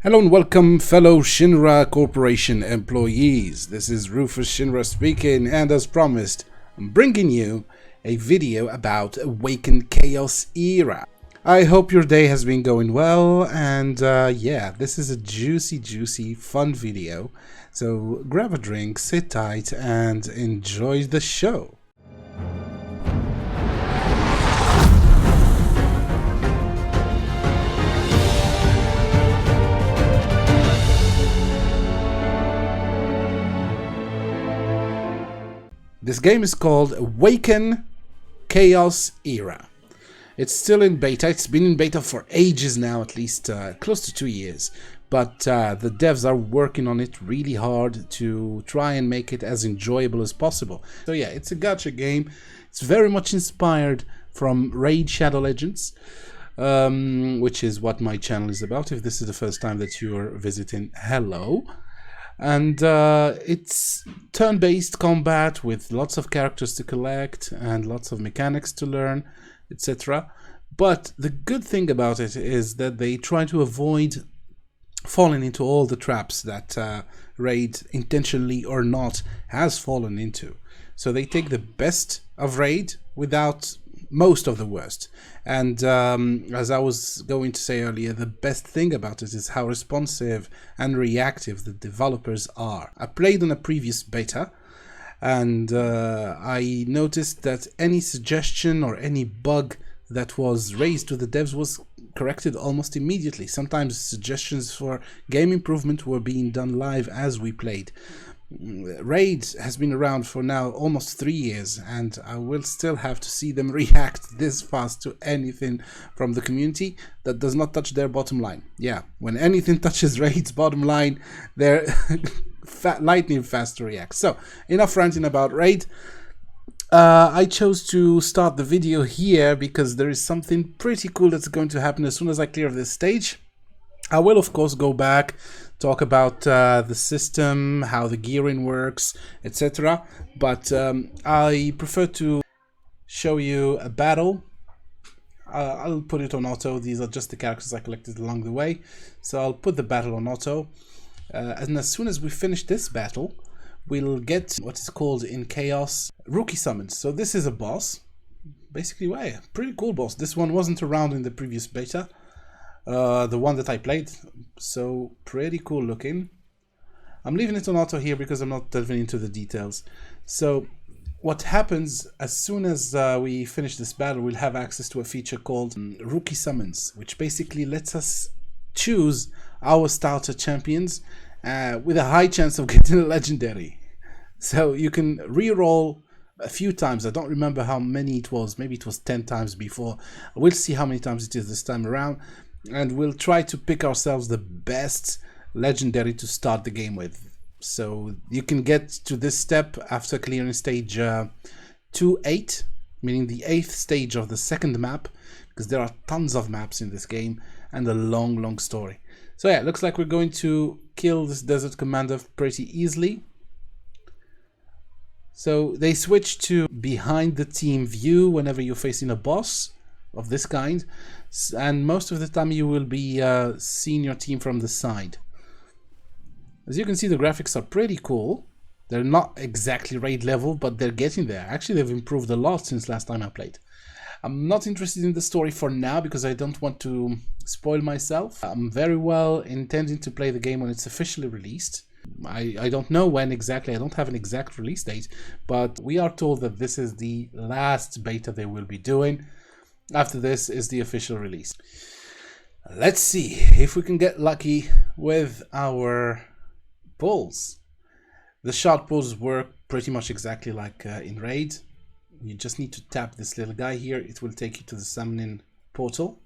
Hello and welcome, fellow Shinra Corporation employees. This is Rufus Shinra speaking, and as promised, I'm bringing you a video about Awaken Chaos Era. I hope your day has been going well, and yeah, this is a juicy, fun video. So grab a drink, sit tight, and enjoy the show. This game is called Awaken Chaos Era. It's still in beta. It's been in beta for ages now, at least close to 2 years. But the devs are working on it really hard to try and make it as enjoyable as possible. So yeah, it's a gacha game. It's very much inspired from Raid Shadow Legends, which is what my channel is about. If this is the first time that you're visiting, hello. And it's turn-based combat with lots of characters to collect and lots of mechanics to learn, etc. But the good thing about it is that they try to avoid falling into all the traps that Raid, intentionally or not, has fallen into. So they take the best of Raid without most of the worst. And as I was going to say earlier, the best thing about it is how responsive and reactive the developers are. I played on a previous beta, and I noticed that any suggestion or any bug that was raised to the devs was corrected almost immediately. Sometimes suggestions for game improvement were being done live as we played. Raid has been around for now almost 3 years, and I will still have to see them react this fast to anything from the community that does not touch their bottom line. Yeah, when anything touches Raid's bottom line, they're lightning fast to react. So, enough ranting about Raid. I chose to start the video here because there is something pretty cool that's going to happen as soon as I clear this stage. I will, of course, go back, talk about the system, how the gearing works, etc. But I prefer to show you a battle. I'll put it on auto. These are just the characters I collected along the way. So I'll put the battle on auto. And as soon as we finish this battle, we'll get what is called in Chaos Rookie Summons. So this is a boss. Basically, well, yeah, pretty cool boss. This one wasn't around in the previous beta. The one that I played, so pretty cool looking. I'm leaving it on auto here because I'm not delving into the details. So what happens as soon as we finish this battle, we'll have access to a feature called Rookie Summons, which basically lets us choose our starter champions with a high chance of getting a legendary. So you can re-roll a few times. I don't remember how many it was. Maybe it was 10 times before. We'll see how many times it is this time around. And we'll try to pick ourselves the best legendary to start the game with. So you can get to this step after clearing stage 2-8, meaning the 8th stage of the second map, because there are tons of maps in this game and a long story. So yeah, it looks like we're going to kill this desert commander pretty easily. So they switch to behind the team view whenever you're facing a boss of this kind, and most of the time you will be seeing your team from the side. As you can see, the graphics are pretty cool. They're not exactly Raid level, but they're getting there. Actually, they've improved a lot since last time I played. I'm not interested in the story for now because I don't want to spoil myself. I'm very well intending to play the game when it's officially released. I don't know when exactly. I don't have an exact release date, but we are told that this is the last beta they will be doing. After this is the official release. Let's see if we can get lucky with our pulls. The shot pulls work pretty much exactly like in Raid. You just need to tap this little guy here. It will take you to the summoning portal.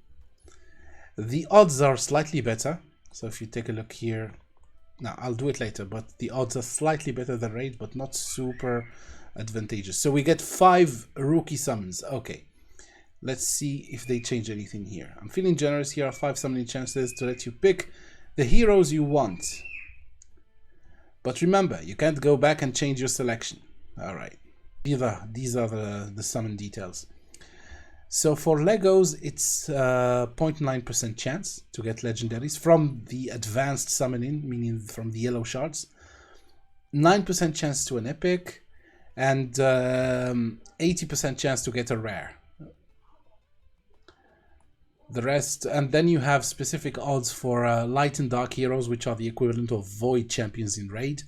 The odds are slightly better. So if you take a look here, now I'll do it later, but the odds are slightly better than Raid, but not super advantageous. So we get 5 rookie summons. Okay. Let's see if they change anything here. I'm feeling generous. Here are 5 summoning chances to let you pick the heroes you want. But remember, you can't go back and change your selection. Alright. These are the summon details. So for Legos, it's 0.9% chance to get legendaries from the advanced summoning, meaning from the yellow shards. 9% chance to an epic, and 80% chance to get a rare. The rest, and then you have specific odds for light and dark heroes, which are the equivalent of void champions in raid.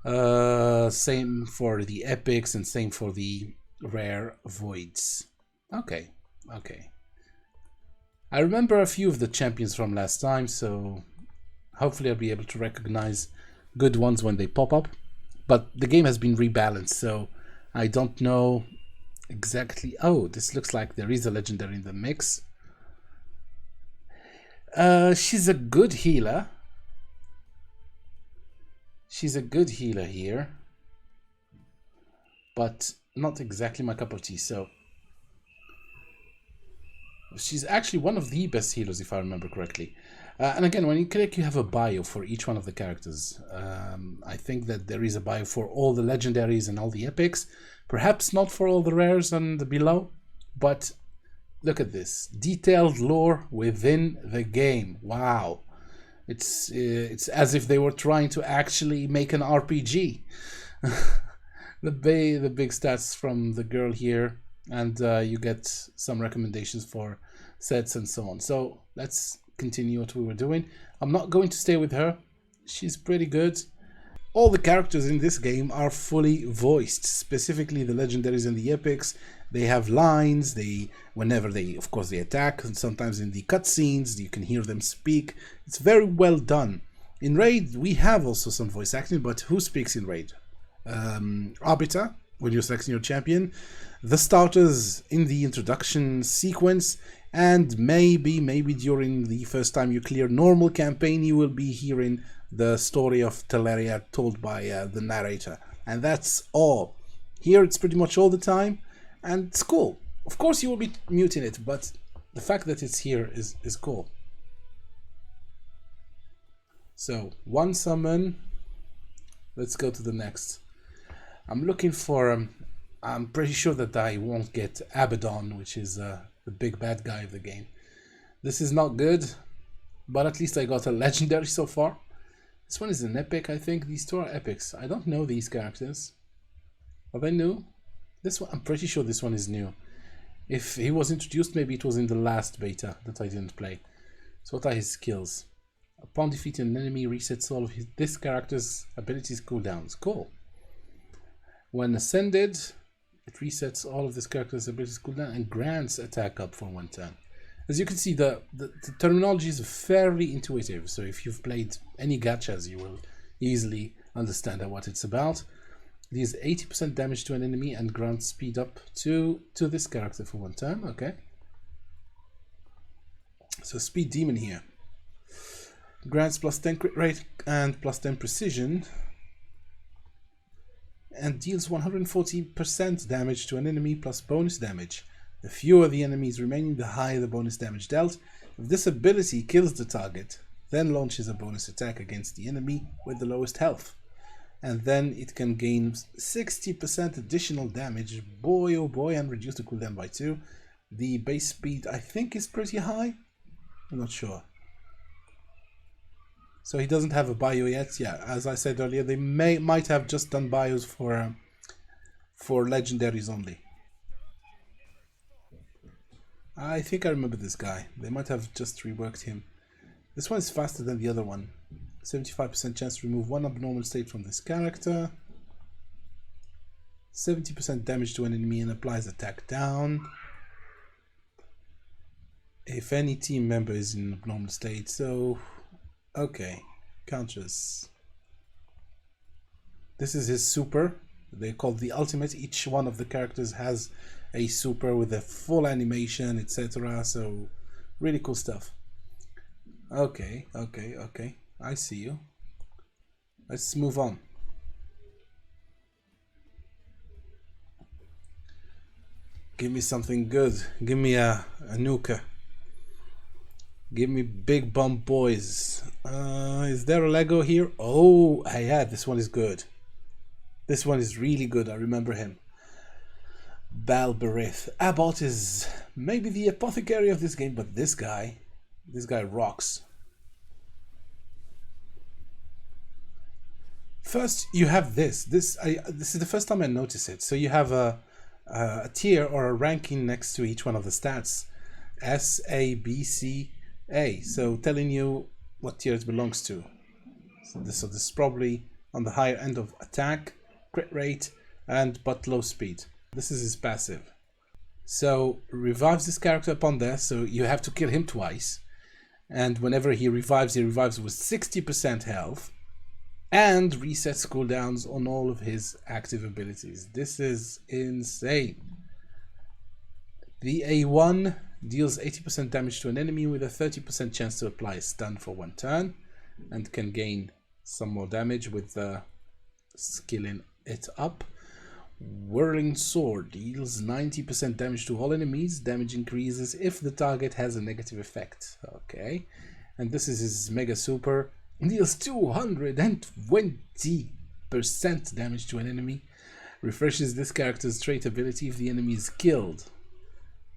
Same for the epics and same for the rare voids. Okay. I remember a few of the champions from last time, so hopefully I'll be able to recognize good ones when they pop up. But the game has been rebalanced, so I don't know exactly. Oh, this looks like there is a legendary in the mix. She's a good healer. She's a good healer here, but not exactly my cup of tea. So she's actually one of the best healers, if I remember correctly. And again, when you click, you have a bio for each one of the characters. I think that there is a bio for all the legendaries and all the epics. Perhaps not for all the rares and below, but look at this. Detailed lore within the game. Wow. It's as if they were trying to actually make an RPG. The big stats from the girl here, and you get some recommendations for sets and so on. So let's continue what we were doing. I'm not going to stay with her. She's pretty good. All the characters in this game are fully voiced, specifically the legendaries and the epics. They have lines, whenever they attack, and sometimes in the cutscenes you can hear them speak. It's very well done. In Raid, we have also some voice acting, but who speaks in Raid? Arbiter, when you're selecting your champion, the starters in the introduction sequence, and maybe during the first time you clear normal campaign, you will be hearing the story of Teleria told by the narrator. And that's all. Here it's pretty much all the time, and it's cool. Of course you will be muting it, but the fact that it's here is cool. So, one summon. Let's go to the next. I'm looking for... I'm pretty sure that I won't get Abaddon, which is the big bad guy of the game. This is not good, but at least I got a legendary so far. This one is an epic, I think. These two are epics. I don't know these characters. Are they new? This one, I'm pretty sure this one is new. If he was introduced, maybe it was in the last beta that I didn't play. So what are his skills? Upon defeating an enemy, resets all of this character's abilities cooldowns. Cool. When ascended, it resets all of this character's abilities cooldown and grants attack up for 1 turn. As you can see, the terminology is fairly intuitive. So if you've played any gachas, you will easily understand what it's about. It deals 80% damage to an enemy and grants speed up to this character for 1 turn. Okay. So speed demon here. Grants +10 crit rate and +10 precision. And deals 140% damage to an enemy plus bonus damage. The fewer the enemies remaining, the higher the bonus damage dealt. If this ability kills the target, then launches a bonus attack against the enemy with the lowest health. And then it can gain 60% additional damage, boy oh boy, and reduce the cooldown by 2. The base speed, I think, is pretty high. I'm not sure. So he doesn't have a bio yet. Yeah, as I said earlier, they might have just done bios for legendaries only. I think I remember this guy. They might have just reworked him. This one is faster than the other one. 75% chance to remove 1 abnormal state from this character. 70% damage to an enemy and applies attack down. If any team member is in abnormal state, so... Okay, counters. This is his super. They're called the ultimate. Each one of the characters has a super with a full animation, etc. So, really cool stuff. Okay. I see you. Let's move on. Give me something good. Give me a nuka. Give me big bump boys. Is there a Lego here? Oh, yeah, this one is good. This one is really good. I remember him. Balberith. Abbot is maybe the apothecary of this game, but this guy rocks. First, you have this. This is the first time I notice it. So you have a tier or a ranking next to each one of the stats. S, A, B, C, A. So telling you what tier it belongs to. So this is probably on the higher end of attack, crit rate, and but low speed. This is his passive. So revives this character upon death, so you have to kill him twice. And whenever he revives with 60% health. And resets cooldowns on all of his active abilities. This is insane. The A1 deals 80% damage to an enemy with a 30% chance to apply a stun for 1 turn. And can gain some more damage with skilling it up. Whirling Sword deals 90% damage to all enemies. Damage increases if the target has a negative effect. Okay. And this is his Mega Super. Deals 220% damage to an enemy. Refreshes this character's trait ability if the enemy is killed.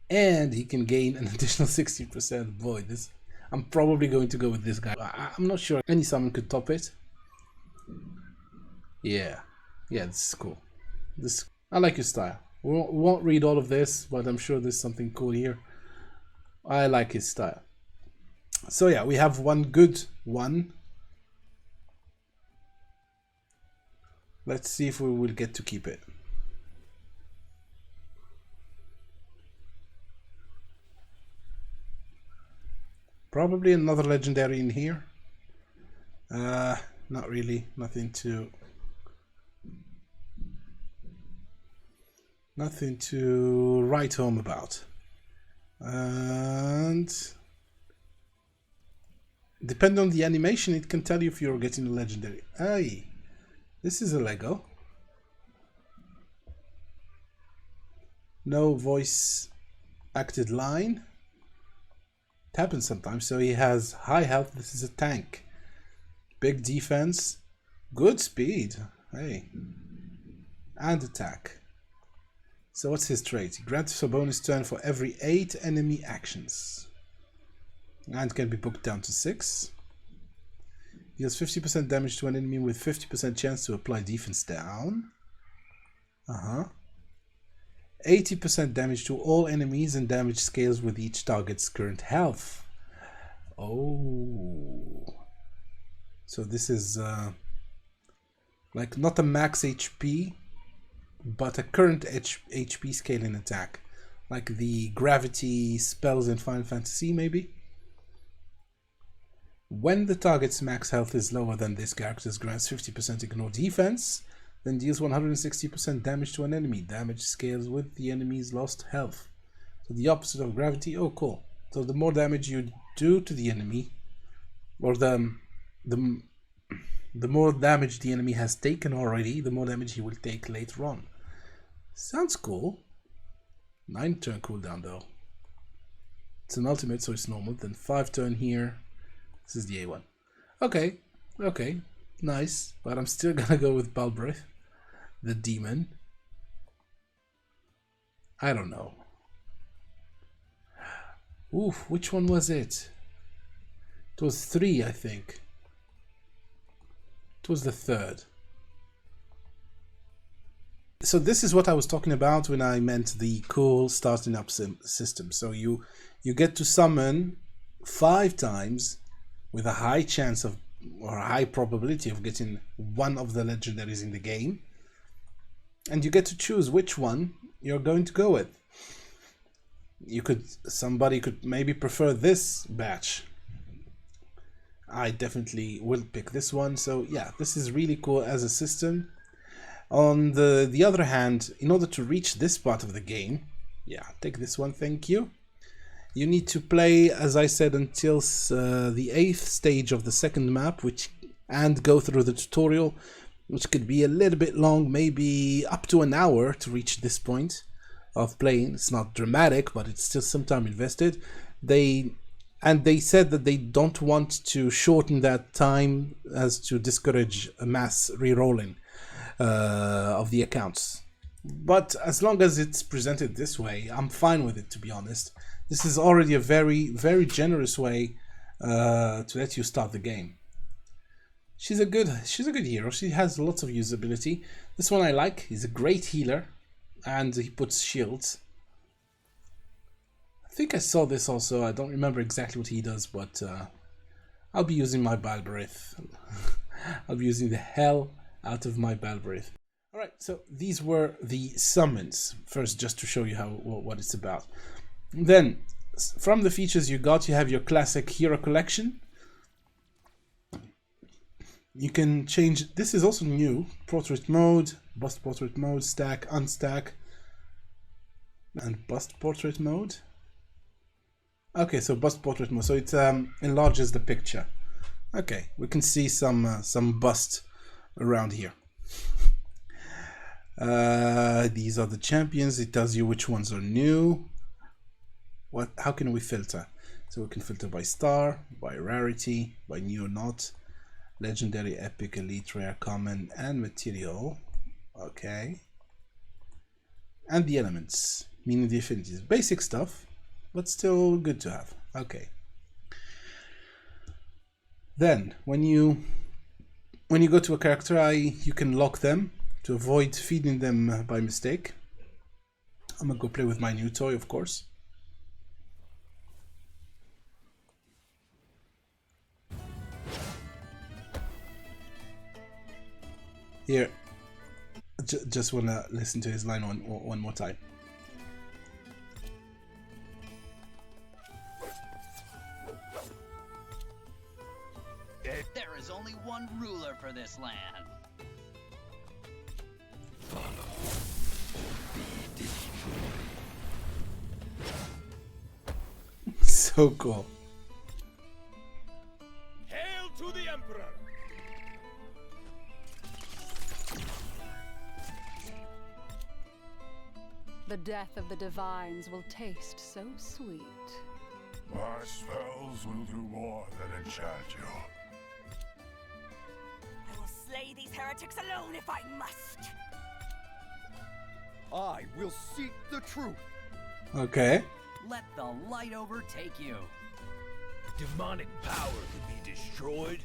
And he can gain an additional 60%. Boy, this... I'm probably going to go with this guy. I'm not sure any summon could top it. Yeah, this is cool. I like your style. We won't read all of this, but I'm sure there's something cool here. I like his style. So yeah, we have one good one. Let's see if we will get to keep it. Probably another legendary in here. Not really. Nothing to write home about. And depending on the animation, it can tell you if you're getting a legendary. Hey. This is a Lego. No voice acted line. It happens sometimes. So he has high health. This is a tank. Big defense. Good speed. Hey. And attack. So what's his trait? He grants a bonus turn for every 8 enemy actions. And can be booked down to 6. Deals 50% damage to an enemy with 50% chance to apply defense down. 80% damage to all enemies and damage scales with each target's current health. Oh. So this is like not a max HP, but a current HP scaling attack. Like the gravity spells in Final Fantasy maybe. When the target's max health is lower than this character's, grants 50% ignore defense, then deals 160% damage to an enemy. Damage scales with the enemy's lost health. So the opposite of gravity. Oh, cool. So the more damage you do to the enemy, or the more damage the enemy has taken already, the more damage he will take later on. Sounds cool. 9 turn cooldown though. It's an ultimate, so it's normal. Then 5 turn here. This is the A1. Okay, nice. But I'm still gonna go with Balberith, the demon. I don't know. Oof, which one was it? It was 3, I think. It was the 3rd. So this is what I was talking about when I meant the cool starting up system. So you get to summon 5 times with a high chance of, or a high probability of getting one of the legendaries in the game. And you get to choose which one you're going to go with. Somebody could maybe prefer this batch. I definitely will pick this one. So yeah, this is really cool as a system. On the other hand, in order to reach this part of the game, yeah, take this one, thank you. You need to play, as I said, until the 8th stage of the second map, and go through the tutorial, which could be a little bit long, maybe up to an hour to reach this point of playing. It's not dramatic, but it's still some time invested. They said that they don't want to shorten that time as to discourage a mass re-rolling of the accounts. But as long as it's presented this way, I'm fine with it, to be honest. This is already a very, very generous way to let you start the game. She's a good hero. She has lots of usability. This one I like. He's a great healer, and he puts shields. I think I saw this also. I don't remember exactly what he does, but I'll be using my Balbrith. I'll be using the hell out of my Balbrith. Alright, so these were the summons. First, just to show you what it's about. Then, from the features you got, you have your classic hero collection. You can change, this is also new, portrait mode, bust portrait mode, stack, unstack, and bust portrait mode. Okay, so bust portrait mode, so it enlarges the picture. Okay, we can see some bust around here. These are the champions. It tells you which ones are new. How can we filter? So we can filter by star, by rarity, by new or not, legendary, epic, elite, rare, common, and material. Okay. And the elements, meaning the affinities. Basic stuff, but still good to have. Okay. Then when you go to a character eye, you can lock them to avoid feeding them by mistake. I'm gonna go play with my new toy, of course. Here, just wanna listen to his line one more time. There is only one ruler for this land. So cool. Hail to the Emperor! The death of the divines will taste so sweet. My spells will do more than enchant you. I will slay these heretics alone if I must. I will seek the truth. Okay. Let the light overtake you. Demonic power can be destroyed,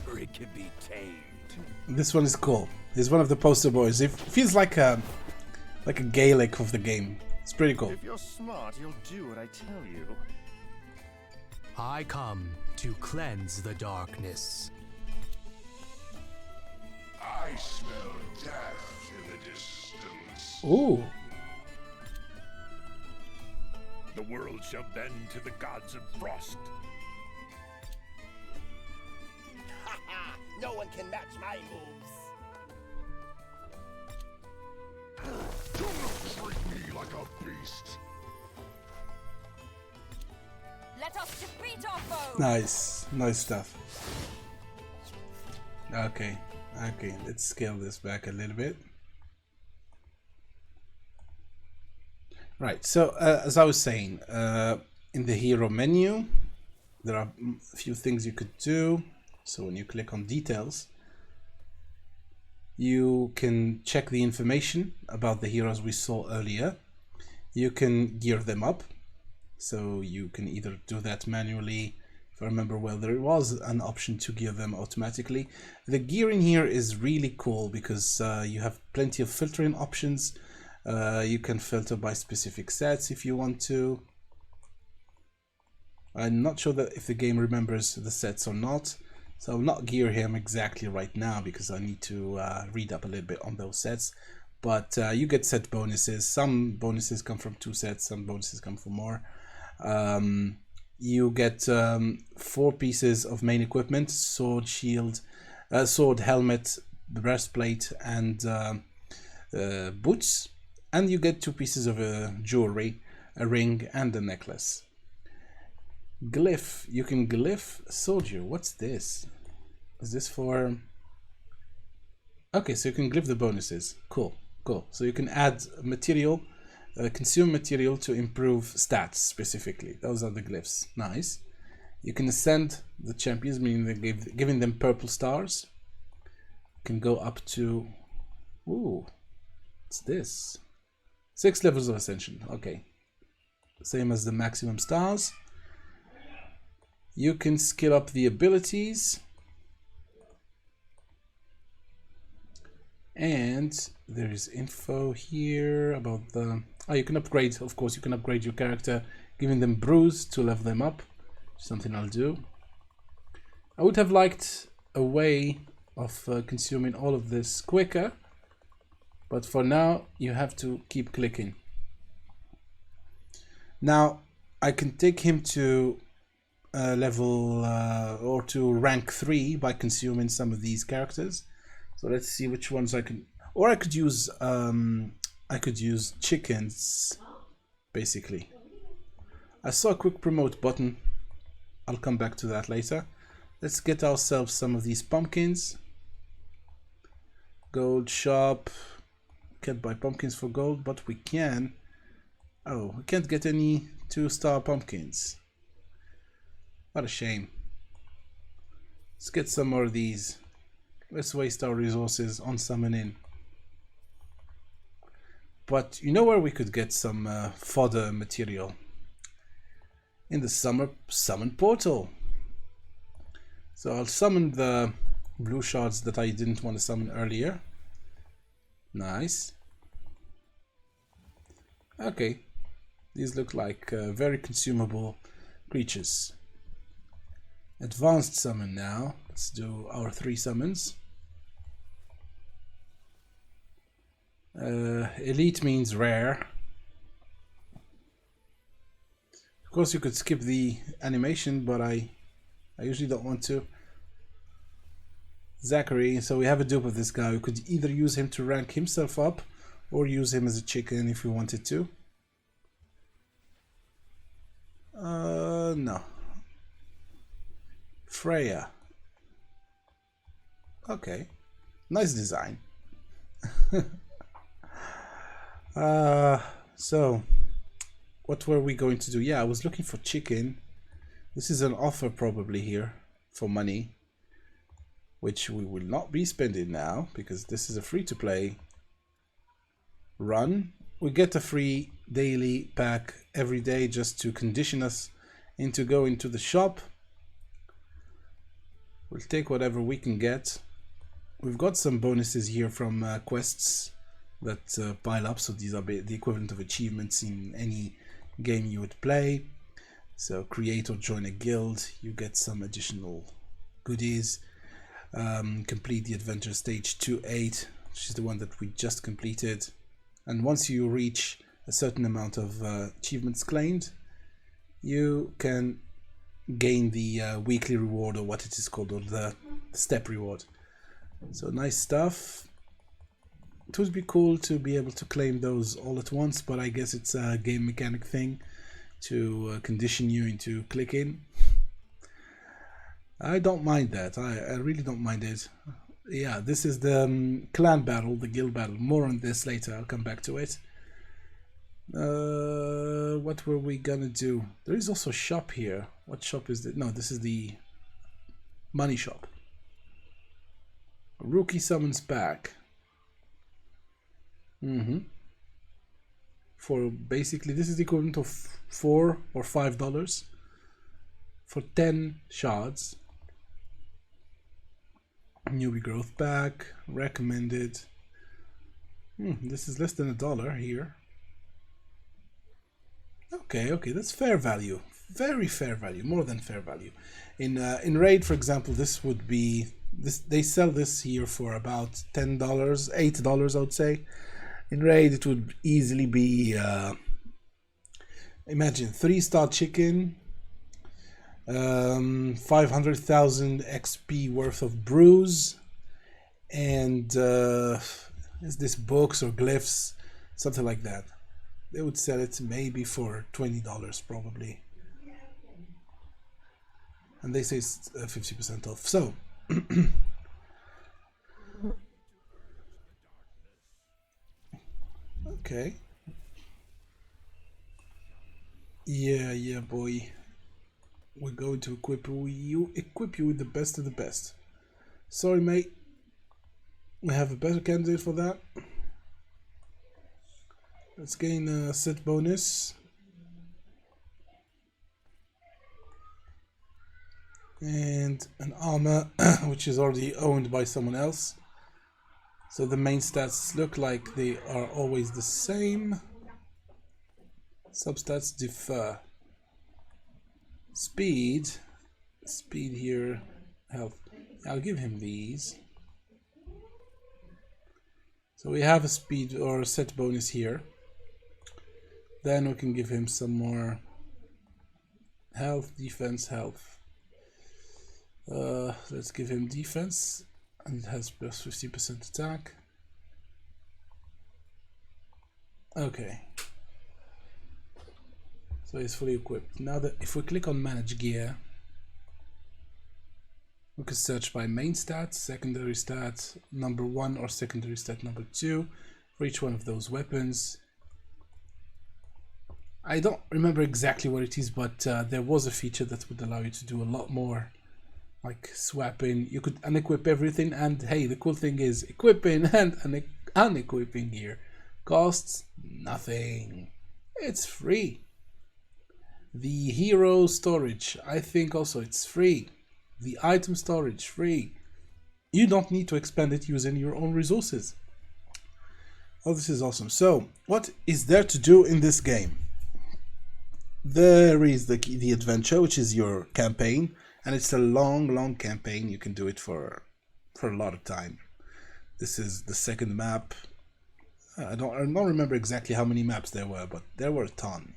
or it can be tamed. This one is cool. He's one of the poster boys. It feels like a Gaelic of the game. It's pretty cool. If you're smart, you'll do what I tell you. I come to cleanse the darkness. I smell death in the distance. Ooh. The world shall bend to the gods of frost. Haha! No one can match my moves. Do not treat me like a beast. Let us defeat our foe. Nice stuff. Okay, let's scale this back a little bit. Right, so as I was saying, in the hero menu, there are a few things you could do. So when you click on details, you can check the information about the heroes we saw earlier. You can gear them up. So you can either do that manually. If I remember well, there was an option to gear them automatically. The gearing here is really cool because you have plenty of filtering options. You can filter by specific sets if you want to. I'm not sure that if the game remembers the sets or not. So I'll not gear him exactly right now because I need to read up a little bit on those sets. But you get set bonuses. Some bonuses come from 2 sets, some bonuses come from more. You get 4 pieces of main equipment: sword, shield, sword, helmet, breastplate, and boots. And you get 2 pieces of jewelry, a ring and a necklace. Glyph. You can glyph soldier. What's this? Is this for... Okay, so you can glyph the bonuses. Cool. So you can add material, consume material to improve stats specifically. Those are the glyphs. Nice. You can ascend the champions, meaning giving them purple stars. You can go up to... Ooh, what's this? 6 levels of ascension. Okay. Same as the maximum stars. You can skill up the abilities. And there is info here about the... Oh, you can upgrade. Of course, you can upgrade your character, giving them brews to level them up. Something I'll do. I would have liked a way of consuming all of this quicker. But for now, you have to keep clicking. Now, I can take him to level or to rank 3 by consuming some of these characters. So let's see which ones I can, or I could use chickens, basically. I saw a quick promote button. I'll come back to that later. Let's get ourselves some of these pumpkins. Gold shop. Can't buy pumpkins for gold, but we can. Oh, we can't get any 2-star pumpkins. What a shame. Let's get some more of these. Let's waste our resources on summoning. But you know where we could get some fodder material? In the summon portal. So I'll summon the blue shards that I didn't want to summon earlier. Nice. Okay. These look like very consumable creatures. Advanced summon now. Let's do our 3 summons. Elite means rare. Of course, you could skip the animation, but I usually don't want to. Zachary, so we have a dupe of this guy. We could either use him to rank himself up or use him as a chicken if we wanted to. No. Freya. Okay. Nice design. So what were we going to do? Yeah, I was looking for chicken. This is an offer probably here for money, which we will not be spending now because this is a free-to-play run. We get a free daily pack every day just to condition us into going to the shop. We'll take whatever we can get. We've got some bonuses here from quests that pile up, so these are the equivalent of achievements in any game you would play. So create or join a guild, you get some additional goodies. Complete the adventure stage 2-8, which is the one that we just completed, and once you reach a certain amount of achievements claimed, you can gain the weekly reward, or what it is called, or the step reward. So nice stuff. It would be cool to be able to claim those all at once, but I guess it's a game mechanic thing to condition you into clicking. I don't mind that. I really don't mind it. Yeah, this is the clan battle, the guild battle. More on this later. I'll come back to it. What were we gonna do? There is also a shop here. What shop is it? No, this is the money shop. Rookie summons back. For basically, this is the equivalent of $4 or $5 for 10 shards. Newbie growth pack, recommended. This is less than $1 here. Okay, that's fair value. Very fair value, more than fair value. In Raid, for example, this would be they sell this here for about $10, $8, I would say. In Raid, it would easily be imagine 3-star chicken, 500,000 XP worth of brews, and is this books or glyphs, something like that. They would sell it maybe for $20 probably, and they say it's 50% off. So okay, yeah boy, we're going to equip you with the best of the best. Sorry mate, we have a better candidate for that. Let's gain a set bonus. And an armor, which is already owned by someone else. So the main stats look like they are always the same. Substats differ. Speed here, health. I'll give him these. So we have a speed or a set bonus here. Then we can give him some more health, defense, health. Let's give him defense, and it has plus 50% attack. Okay. So he's fully equipped. Now that if we click on manage gear, we can search by main stat, secondary stat number 1 or secondary stat number 2 for each one of those weapons. I don't remember exactly what it is, but there was a feature that would allow you to do a lot more, like swapping. You could unequip everything, and hey, the cool thing is equipping and unequipping gear costs nothing. It's free. The hero storage, I think also it's free. The item storage, free. You don't need to expand it using your own resources. Oh, this is awesome. So, what is there to do in this game? There is the adventure, which is your campaign, and it's a long campaign. You can do it for a lot of time. This is the second map. I don't remember exactly how many maps there were, but there were a ton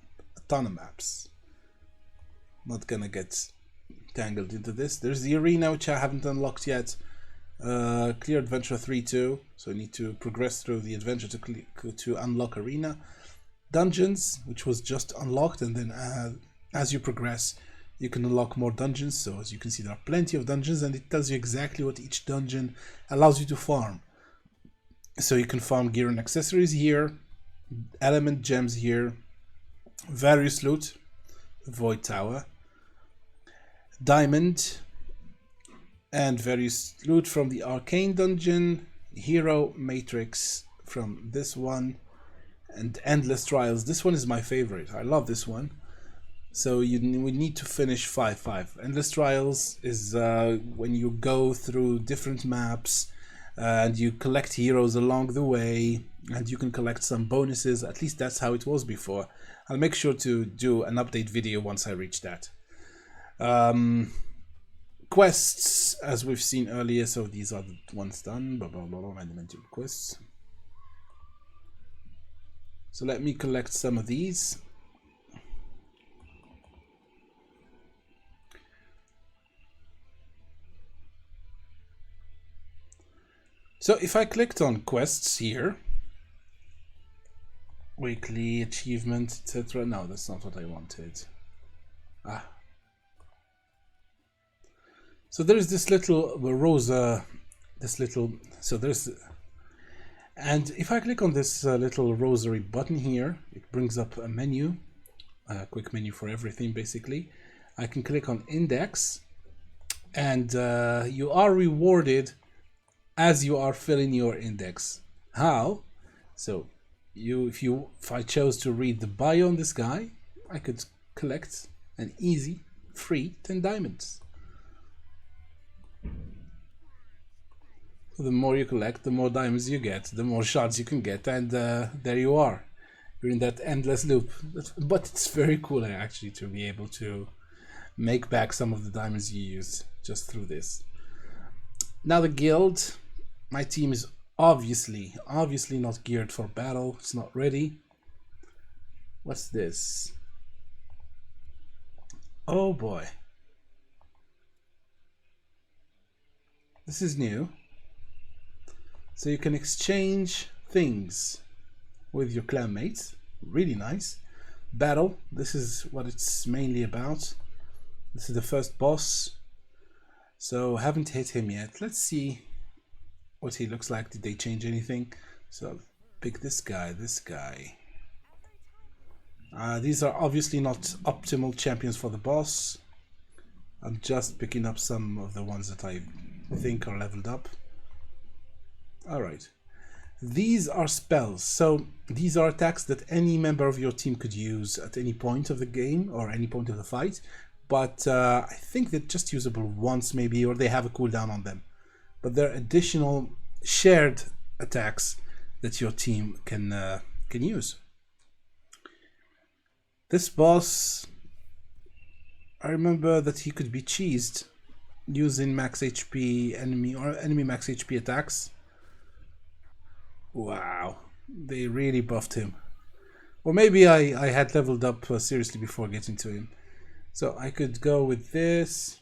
of maps. Not gonna get tangled into this. There's the arena, which I haven't unlocked yet. Clear adventure 3-2, so I need to progress through the adventure to unlock arena. Dungeons, which was just unlocked, and then as you progress you can unlock more dungeons. So as you can see, there are plenty of dungeons, and it tells you exactly what each dungeon allows you to farm. So you can farm gear and accessories here, element gems here, various loot, void tower, diamond, and various loot from the arcane dungeon, hero matrix from this one, and endless trials. This one is my favorite. I love this one. So we need to finish 5-5. Endless trials is when you go through different maps and you collect heroes along the way, and you can collect some bonuses. At least that's how it was before. I'll make sure to do an update video once I reach that. Quests, as we've seen earlier, so these are the ones done. Elemental quests. So let me collect some of these. So if I clicked on quests here, weekly achievement, etc. No, that's not what I wanted. So there's this little Rosa, and if I click on this little rosary button here, it brings up a menu, a quick menu for everything basically. I can click on index, and you are rewarded as you are filling your index. How? So if I chose to read the bio on this guy, I could collect an easy free 10 diamonds. So the more you collect, the more diamonds you get, the more shards you can get, and there you are. You're in that endless loop. But it's very cool actually to be able to make back some of the diamonds you used just through this. Now the guild. My team is obviously not geared for battle. It's not ready. What's this? Oh boy. This is new. So you can exchange things with your clan mates. Really nice. Battle. This is what it's mainly about. This is the first boss. So haven't hit him yet. Let's see what he looks like. Did they change anything? So I'll pick this guy, these are obviously not optimal champions for the boss. I'm just picking up some of the ones that I think are leveled up. Alright. These are spells, so these are attacks that any member of your team could use at any point of the game or any point of the fight, but I think they're just usable once maybe, or they have a cooldown on them. But they're additional shared attacks that your team can use. This boss, I remember that he could be cheesed using max HP enemy or enemy max HP attacks. Wow, they really buffed him. Or maybe I had leveled up seriously before getting to him. So I could go with this,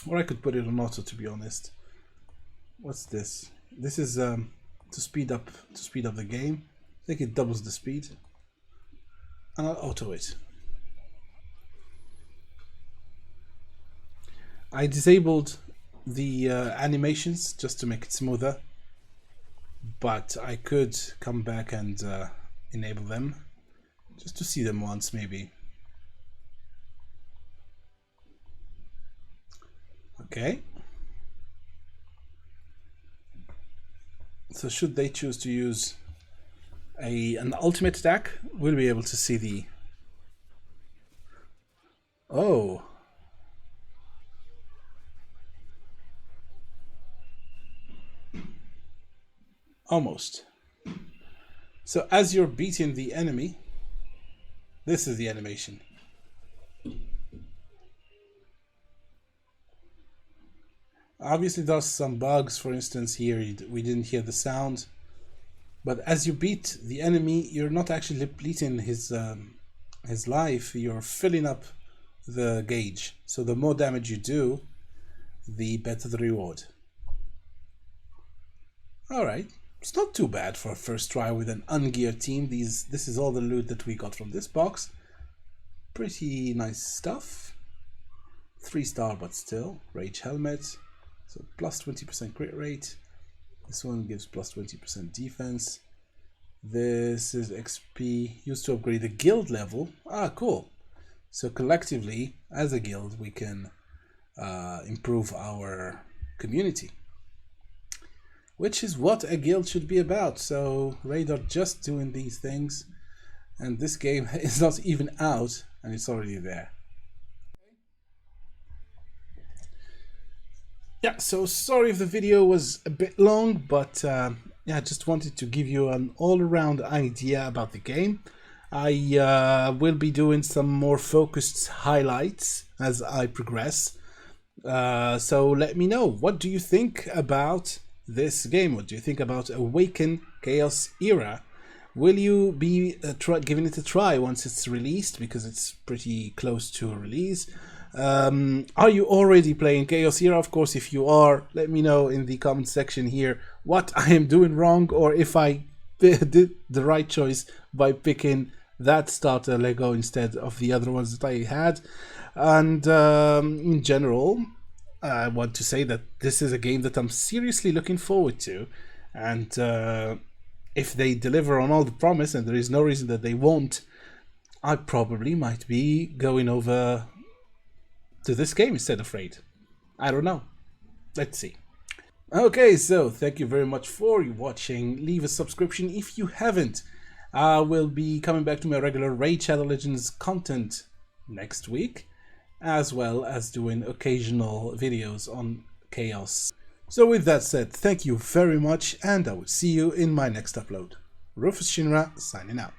or I could put it on auto, to be honest. What's this? This is to speed up the game. I think it doubles the speed. And I'll auto it. I disabled the animations just to make it smoother, but I could come back and enable them just to see them once maybe. Okay. So should they choose to use an ultimate attack, we'll be able to see the... Oh. Almost. So as you're beating the enemy, this is the animation. Obviously there's some bugs. For instance, here we didn't hear the sound, but as you beat the enemy, you're not actually depleting his life, you're filling up the gauge. So the more damage you do, the better the reward. Alright, it's not too bad for a first try with an ungeared team. This is all the loot that we got from this box. Pretty nice stuff. 3-star, but still. Rage helmet. So plus 20% crit rate. This one gives plus 20% defense. This is XP used to upgrade the guild level. Ah, cool. So collectively, as a guild, we can improve our community, which is what a guild should be about. So Radar just doing these things, and this game is not even out and it's already there. Yeah, so sorry if the video was a bit long, but yeah, I just wanted to give you an all-around idea about the game. I will be doing some more focused highlights as I progress. So let me know, what do you think about this game? What do you think about Awaken Chaos Era? Will you be giving it a try once it's released, because it's pretty close to a release? Are you already playing Chaos Era? Of course, if you are, let me know in the comment section here what I am doing wrong, or if I did the right choice by picking that starter Lego instead of the other ones that I had. And in general, I want to say that this is a game that I'm seriously looking forward to, and if they deliver on all the promise, and there is no reason that they won't, I probably might be going over to this game instead of Raid. I don't know. Let's see. Okay, so thank you very much for watching. Leave a subscription if you haven't. I will be coming back to my regular Raid Shadow Legends content next week, as well as doing occasional videos on Chaos. So with that said, thank you very much, and I will see you in my next upload. Rufus Shinra, signing out.